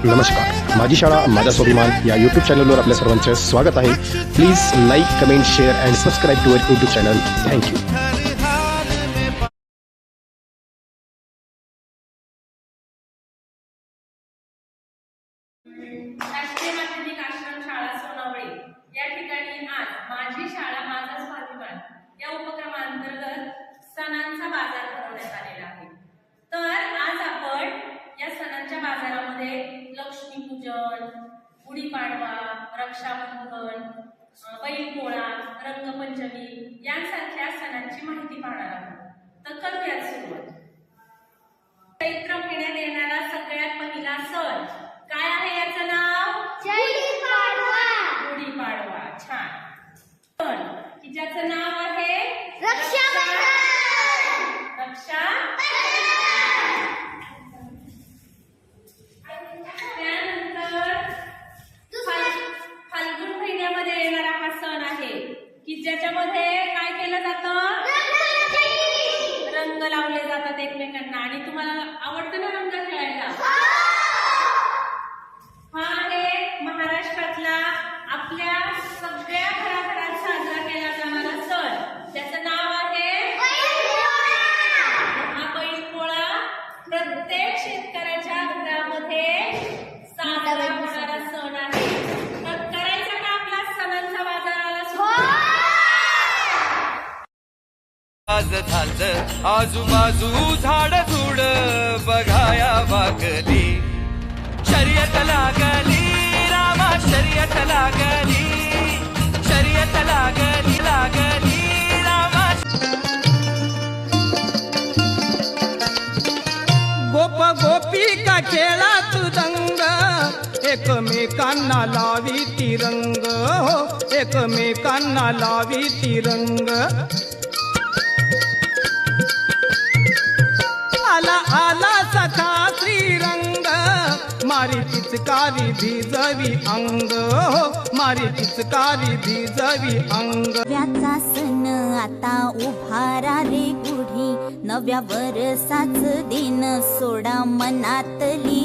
नमस्कार, माझी शाळा माझा स्वाभिमान या यूट्यूब चॅनलवर आपल्या सर्वांचे स्वागत आहे. Please like, comment, share and subscribe to our YouTube channel. Thank you. राष्ट्रीय माध्यमिक आश्रम शाळा सोनावळे या ठिकाणी आज माझी शाळा माझा स्वाभिमान या उपक्रमांतर्गत सणांचा बाजार भरवण्यात आलेला आहे. तर आज आपण या सणांच्या बाजारामध्ये लक्ष्मीपूजन, गुढीपाडवा, रक्षाबंधन, बैलपोळा, रंगपंचमी यांसारख्या सणांची माहिती पाहणार आहोत. तर करूयात सुरुवात. चैत्र महिन्यात येणारा सगळ्यात पहिला सण काय आहे? याचं नाव गुढीपाडवा. छान. सण की ज्याचं नाव आहे रक्षाबंधन. त्यानंतर फाल्गुन महिन्यामध्ये येणारा हा सण आहे की ज्याच्यामध्ये काय केलं जातं? रंग लावले जातात एकमेकांना. आणि तुम्हाला आवडतं ना रंग खेळायला? हा आहे महाराष्ट्रातला आपल्या सगळ्या घराघरात साजरा केला जाणारा सण. त्याचं नाव आहे हा बैलपोळा. प्रत्येक शेतकऱ्याच्या घरामध्ये साजरा होणारा सण आहे. तर करायचा का आपला सणांचा बाजाराला सुरुवात? आज झालं आजूबाजू झाड झुड बघाया वागली. शर्यत लागली रामा शर्यत लागली. शर्यत लागली रामा. गोप गोपिका खेळात दंग एकमेकांना लावी तिरंग. हो एकमेकांना लावी तिरंग. आला आला सखा श्रीरंग मारी पिचकारी भिजवी अंग. हो मारी पिचकारी भिजवी अंग. नव्याचा सण आता उभारा रे गुढी. नव्या वर्षाच दिन सोडा मनातली